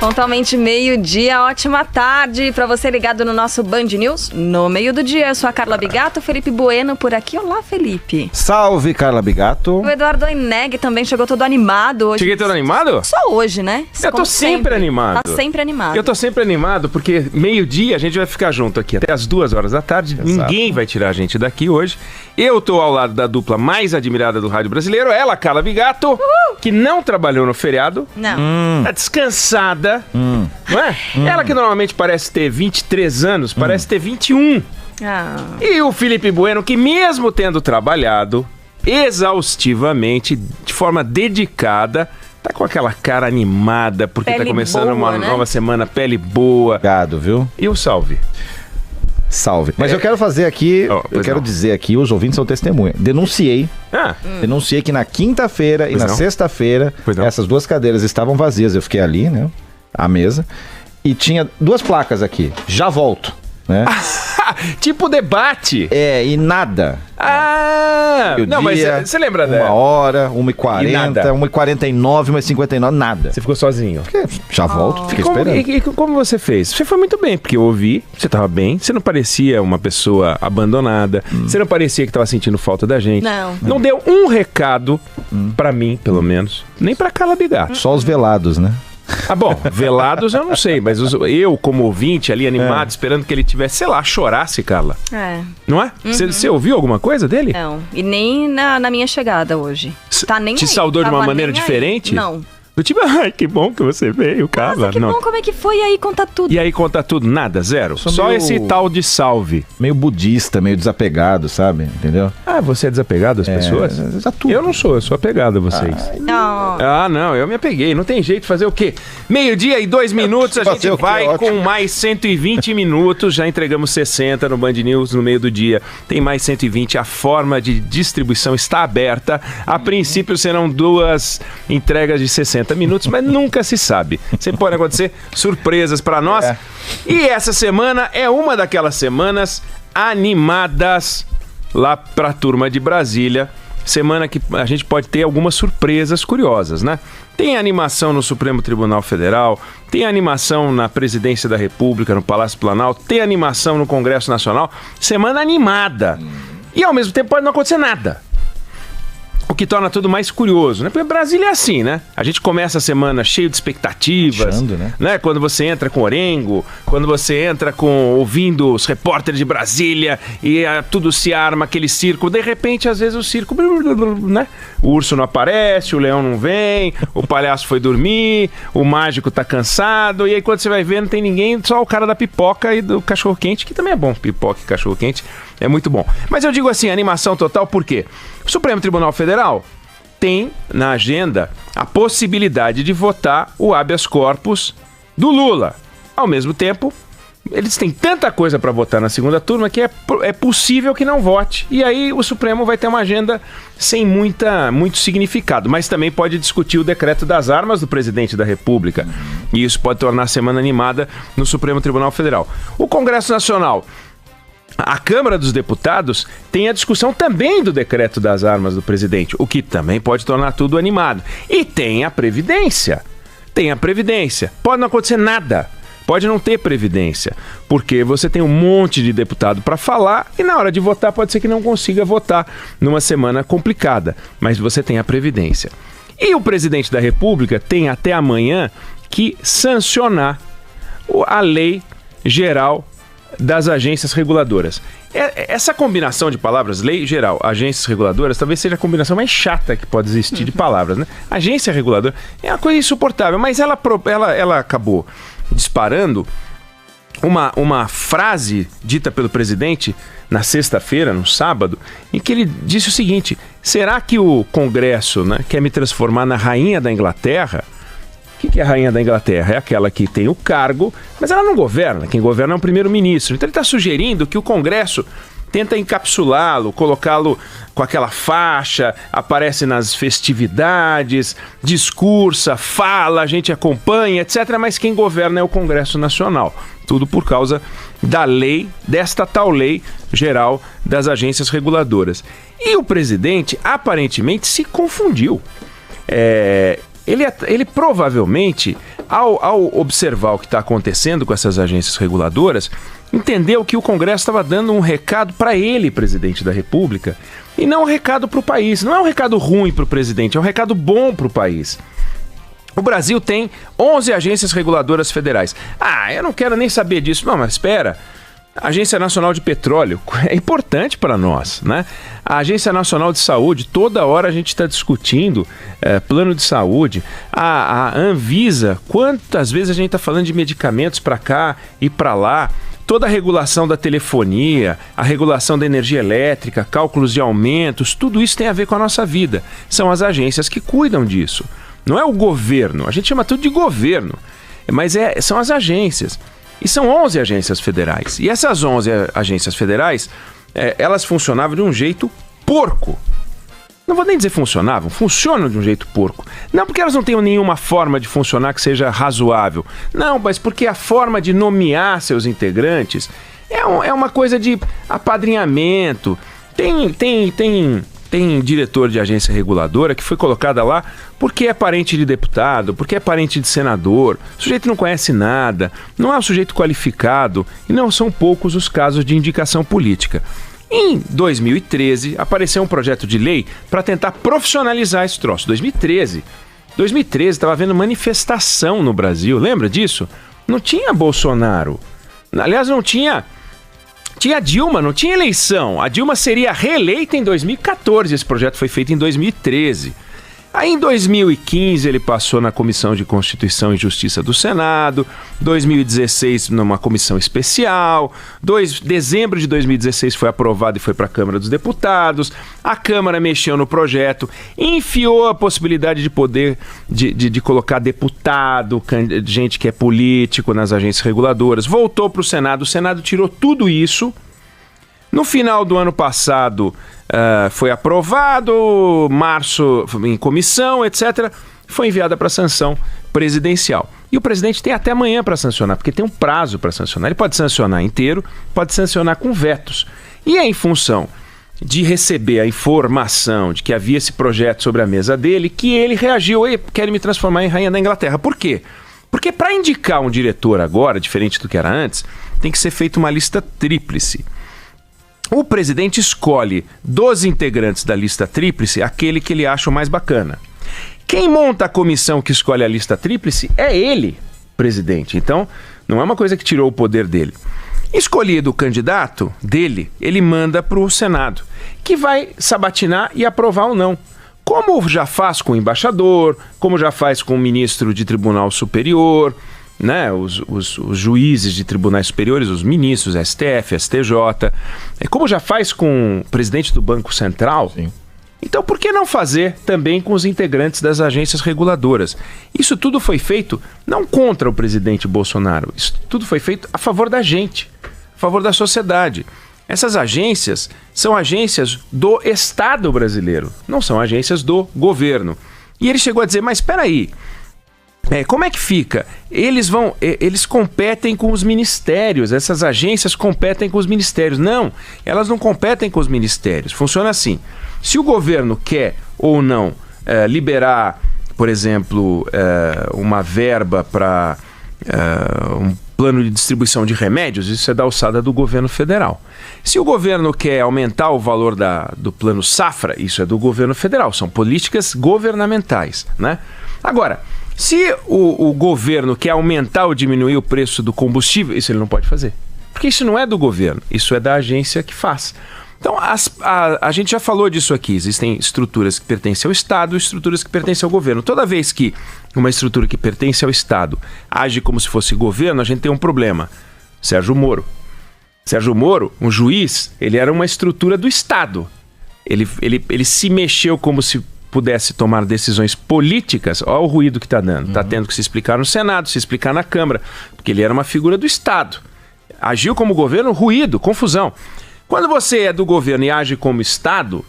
Pontualmente meio-dia, ótima tarde para você ligado no nosso Band News no meio do dia. Eu sou a Carla Bigato, Felipe Bueno por aqui. Olá, Felipe. Salve, Carla Bigato. O Eduardo Oineg também chegou todo animado hoje. Cheguei todo animado? Só hoje, né? Eu tô sempre animado. Tá sempre animado. Eu tô sempre animado porque meio-dia a gente vai ficar junto aqui até as 2 horas da tarde. Exato. Ninguém vai tirar a gente daqui hoje. Eu tô ao lado da dupla mais admirada do rádio brasileiro. Ela, Carla Bigato, que não trabalhou no feriado. Não. Tá descansada. Não é? Ela que normalmente parece ter 23 anos, parece ter 21. E o Felipe Bueno, que mesmo tendo trabalhado exaustivamente, de forma dedicada, tá com aquela cara animada, porque pele tá começando boa, uma nova semana, pele boa. Obrigado, viu? E o salve? Salve. Mas eu quero fazer aqui, dizer aqui, os ouvintes são testemunha. Denunciei que na quinta-feira e na sexta-feira, essas 2 cadeiras estavam vazias. Eu fiquei ali, né? À mesa, e tinha 2 placas aqui, já volto, né? Tipo debate. E nada. Não, mas você lembra dela? 1h, 1h40, 1h49, 1h59, nada. Você ficou sozinho? Já volto, fiquei esperando. E como você fez? Você foi muito bem, porque eu ouvi, você tava bem, você não parecia uma pessoa abandonada, você não parecia que tava sentindo falta da gente. Não deu um recado, pra mim, pelo menos, nem pra Carla Bigato. Só os velados, né? Bom, velados eu não sei, mas eu como ouvinte ali animado, esperando que ele tivesse, sei lá, chorasse, Carla. Não é? Você ouviu alguma coisa dele? Não, e nem na minha chegada hoje. Tá nem Te aí. saudou de uma maneira diferente? Não. Do tipo, ai, que bom que você veio, Carla. Nossa, que bom, como é que foi? E aí, conta tudo. E aí, conta tudo? Nada, zero? Só esse tal de salve. Meio budista, meio desapegado, sabe? Entendeu? Você é desapegado às pessoas? Eu não sou, eu sou apegado a vocês. Não, eu me apeguei. Não tem jeito de fazer o quê? 12:02, a gente vai com mais 120 minutos. Já entregamos 60 no Band News no meio do dia. Tem mais 120. A forma de distribuição está aberta. A princípio serão 2 entregas de 60 minutos, mas nunca se sabe. Sempre pode acontecer surpresas para nós. E essa semana é uma daquelas semanas animadas lá para a turma de Brasília. Semana que a gente pode ter algumas surpresas curiosas, né? Tem animação no Supremo Tribunal Federal, tem animação na Presidência da República, no Palácio Planalto, tem animação no Congresso Nacional. Semana animada. E ao mesmo tempo pode não acontecer nada. O que torna tudo mais curioso, né? Porque Brasília é assim, né? A gente começa a semana cheio de expectativas, né? Quando você entra com Orengo, quando você entra ouvindo os repórteres de Brasília e tudo se arma, aquele circo. De repente, às vezes o circo, né? O urso não aparece, o leão não vem, o palhaço foi dormir, o mágico tá cansado, e aí quando você vai ver não tem ninguém, só o cara da pipoca e do cachorro-quente, que também é bom, pipoca e cachorro-quente. É muito bom. Mas eu digo assim, animação total, por quê? O Supremo Tribunal Federal tem na agenda a possibilidade de votar o habeas corpus do Lula. Ao mesmo tempo, eles têm tanta coisa para votar na segunda turma que é possível que não vote. E aí o Supremo vai ter uma agenda sem muito significado. Mas também pode discutir o decreto das armas do presidente da República. E isso pode tornar a semana animada no Supremo Tribunal Federal. O Congresso Nacional, a Câmara dos Deputados, tem a discussão também do decreto das armas do presidente, o que também pode tornar tudo animado. E tem a Previdência. Pode não acontecer nada. Pode não ter Previdência, porque você tem um monte de deputado para falar e na hora de votar pode ser que não consiga votar numa semana complicada, mas você tem a Previdência. E o presidente da República tem até amanhã que sancionar a Lei Geral das Agências Reguladoras. Essa combinação de palavras, lei geral, agências reguladoras, talvez seja a combinação mais chata que pode existir de palavras, né? Agência reguladora é uma coisa insuportável, mas ela acabou disparando uma frase dita pelo presidente na sexta-feira, no sábado, em que ele disse o seguinte: será que o Congresso, né, quer me transformar na rainha da Inglaterra? O que é a rainha da Inglaterra? É aquela que tem o cargo, mas ela não governa. Quem governa é o primeiro-ministro. Então ele está sugerindo que o Congresso tenta encapsulá-lo, colocá-lo com aquela faixa, aparece nas festividades, discursa, fala, a gente acompanha, etc. Mas quem governa é o Congresso Nacional. Tudo por causa da lei, desta tal lei geral das agências reguladoras. E o presidente aparentemente se confundiu. Ele provavelmente ao observar o que está acontecendo com essas agências reguladoras, entendeu que o Congresso estava dando um recado para ele, presidente da República, e não um recado para o país. Não é um recado ruim para o presidente, é um recado bom para o país. O Brasil tem 11 agências reguladoras federais. Eu não quero nem saber disso. Não, mas espera. A Agência Nacional de Petróleo é importante para nós, né? A Agência Nacional de Saúde, toda hora a gente está discutindo plano de saúde. A Anvisa, quantas vezes a gente está falando de medicamentos para cá e para lá. Toda a regulação da telefonia, a regulação da energia elétrica, cálculos de aumentos, tudo isso tem a ver com a nossa vida. São as agências que cuidam disso. Não é o governo, a gente chama tudo de governo, mas são as agências. E são 11 agências federais. E essas 11 agências federais, elas funcionavam de um jeito porco. Não vou nem dizer funcionavam de um jeito porco. Não porque elas não tenham nenhuma forma de funcionar que seja razoável. Não, mas porque a forma de nomear seus integrantes é uma coisa de apadrinhamento. Tem diretor de agência reguladora que foi colocada lá porque é parente de deputado, porque é parente de senador. O sujeito não conhece nada, não é um sujeito qualificado e não são poucos os casos de indicação política. Em 2013, apareceu um projeto de lei para tentar profissionalizar esse troço. 2013 estava havendo manifestação no Brasil, lembra disso? Não tinha Bolsonaro. Aliás, não tinha... Tinha Dilma, não tinha eleição. A Dilma seria reeleita em 2014. Esse projeto foi feito em 2013. Aí em 2015 ele passou na Comissão de Constituição e Justiça do Senado. 2016 numa comissão especial. Dezembro de 2016 foi aprovado e foi para a Câmara dos Deputados. A Câmara mexeu no projeto, enfiou a possibilidade de poder de colocar deputado, gente que é político nas agências reguladoras. Voltou para o Senado tirou tudo isso. No final do ano passado foi aprovado, março em comissão, etc. Foi enviada para sanção presidencial. E o presidente tem até amanhã para sancionar, porque tem um prazo para sancionar. Ele pode sancionar inteiro, pode sancionar com vetos. E é em função de receber a informação de que havia esse projeto sobre a mesa dele que ele reagiu: querem me transformar em rainha da Inglaterra. Por quê? Porque para indicar um diretor agora, diferente do que era antes, tem que ser feita uma lista tríplice. O presidente escolhe dos integrantes da lista tríplice aquele que ele acha o mais bacana. Quem monta a comissão que escolhe a lista tríplice é ele, presidente. Então, não é uma coisa que tirou o poder dele. Escolhido o candidato dele, ele manda para o Senado, que vai sabatinar e aprovar ou não. Como já faz com o embaixador, como já faz com o ministro de Tribunal Superior, né, os juízes de tribunais superiores, os ministros, STF, STJ, como já faz com o presidente do Banco Central. Sim. Então por que não fazer também com os integrantes das agências reguladoras? Isso tudo foi feito não contra o presidente Bolsonaro, isso tudo foi feito a favor da gente, a favor da sociedade. Essas agências são agências do Estado brasileiro, não são agências do governo. E ele chegou a dizer, mas espera aí, como é que fica? Eles competem com os ministérios, essas agências competem com os ministérios. Não, elas não competem com os ministérios. Funciona assim: se o governo quer ou não liberar, por exemplo, uma verba para um plano de distribuição de remédios, isso é da alçada do governo federal. Se o governo quer aumentar o valor do plano safra, isso é do governo federal. São políticas governamentais, né? Agora, se o governo quer aumentar ou diminuir o preço do combustível, isso ele não pode fazer. Porque isso não é do governo, isso é da agência que faz. Então, a gente já falou disso aqui. Existem estruturas que pertencem ao Estado e estruturas que pertencem ao governo. Toda vez que uma estrutura que pertence ao Estado age como se fosse governo, a gente tem um problema. Sérgio Moro, um juiz, ele era uma estrutura do Estado. Ele se mexeu como se pudesse tomar decisões políticas. Olha o ruído que está dando. Está tendo que se explicar no Senado, se explicar na Câmara, porque ele era uma figura do Estado. Agiu como governo, ruído, confusão. Quando você é do governo e age como Estado,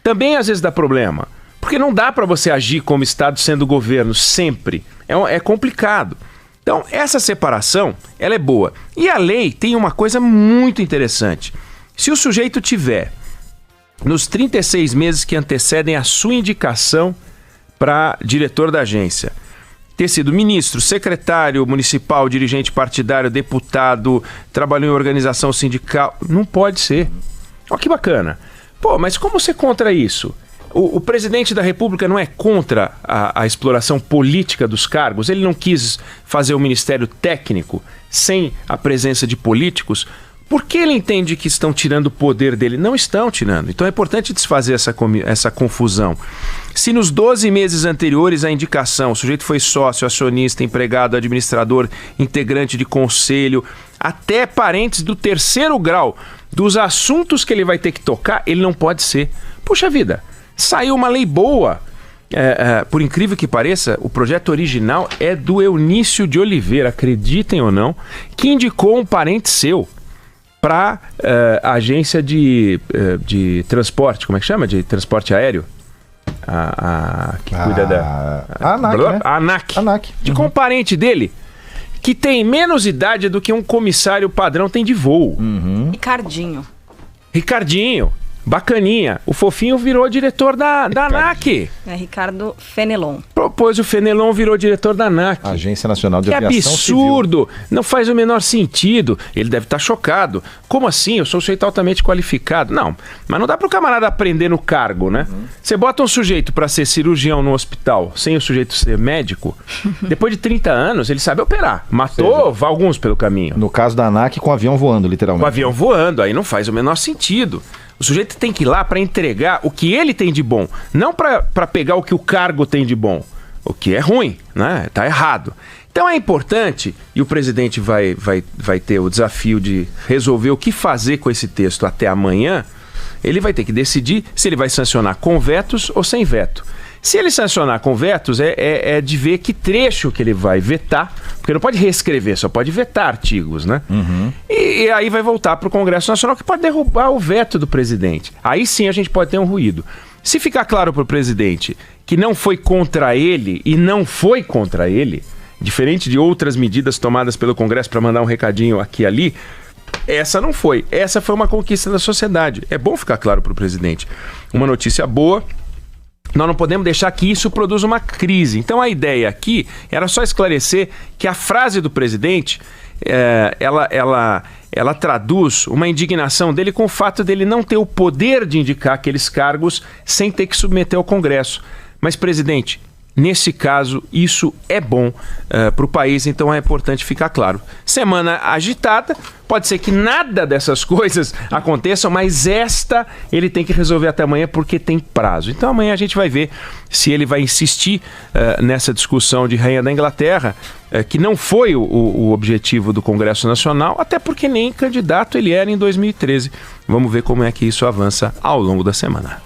também às vezes dá problema. Porque não dá para você agir como Estado sendo governo sempre. É complicado. Então, essa separação, ela é boa. E a lei tem uma coisa muito interessante. Se o sujeito tiver, nos 36 meses que antecedem a sua indicação para diretor da agência, ter sido ministro, secretário municipal, dirigente partidário, deputado, trabalhou em organização sindical. Não pode ser. Olha que bacana. Pô, mas como ser contra isso? O presidente da República não é contra a exploração política dos cargos? Ele não quis fazer o ministério técnico sem a presença de políticos? Por que ele entende que estão tirando o poder dele? Não estão tirando. Então é importante desfazer essa confusão. Se nos 12 meses anteriores à indicação, o sujeito foi sócio, acionista, empregado, administrador, integrante de conselho, até parentes do 3º grau, dos assuntos que ele vai ter que tocar, ele não pode ser. Puxa vida, saiu uma lei boa. Por incrível que pareça, o projeto original é do Eunício de Oliveira, acreditem ou não, que indicou um parente seu para a agência de transporte, como é que chama? De transporte aéreo? Que cuida da... A ANAC, né? A ANAC. Com um parente dele que tem menos idade do que um comissário padrão tem de voo. Ricardinho. Bacaninha. O fofinho virou diretor da ANAC. É Ricardo Fenelon. Propôs o Fenelon, virou diretor da ANAC. Agência Nacional de Aviação Civil. Que absurdo! Não faz o menor sentido. Ele deve estar chocado. Como assim? Eu sou um sujeito altamente qualificado. Não, mas não dá para o camarada aprender no cargo, né? Você bota um sujeito para ser cirurgião no hospital sem o sujeito ser médico, depois de 30 anos ele sabe operar. Matou alguns pelo caminho. No caso da ANAC, com o avião voando, literalmente. Com o avião voando, aí não faz o menor sentido. O sujeito tem que ir lá para entregar o que ele tem de bom, não para pegar o que o cargo tem de bom, o que é ruim, né? Tá errado. Então é importante, e o presidente vai ter o desafio de resolver o que fazer com esse texto até amanhã. Ele vai ter que decidir se ele vai sancionar com vetos ou sem veto. Se ele sancionar com vetos, é de ver que trecho que ele vai vetar, porque não pode reescrever, só pode vetar artigos, né? E aí vai voltar para o Congresso Nacional, que pode derrubar o veto do presidente. Aí sim a gente pode ter um ruído. Se ficar claro para o presidente que não foi contra ele e não foi contra ele, diferente de outras medidas tomadas pelo Congresso para mandar um recadinho aqui e ali, essa não foi. Essa foi uma conquista da sociedade. É bom ficar claro para o presidente. Uma notícia boa. Nós não podemos deixar que isso produza uma crise. Então a ideia aqui era só esclarecer que a frase do presidente, ela traduz uma indignação dele com o fato dele não ter o poder de indicar aqueles cargos sem ter que submeter ao Congresso. Mas, presidente, nesse caso, isso é bom para o país, então é importante ficar claro. Semana agitada, pode ser que nada dessas coisas aconteçam, mas esta ele tem que resolver até amanhã porque tem prazo. Então amanhã a gente vai ver se ele vai insistir nessa discussão de Rainha da Inglaterra, que não foi o objetivo do Congresso Nacional, até porque nem candidato ele era em 2013. Vamos ver como é que isso avança ao longo da semana.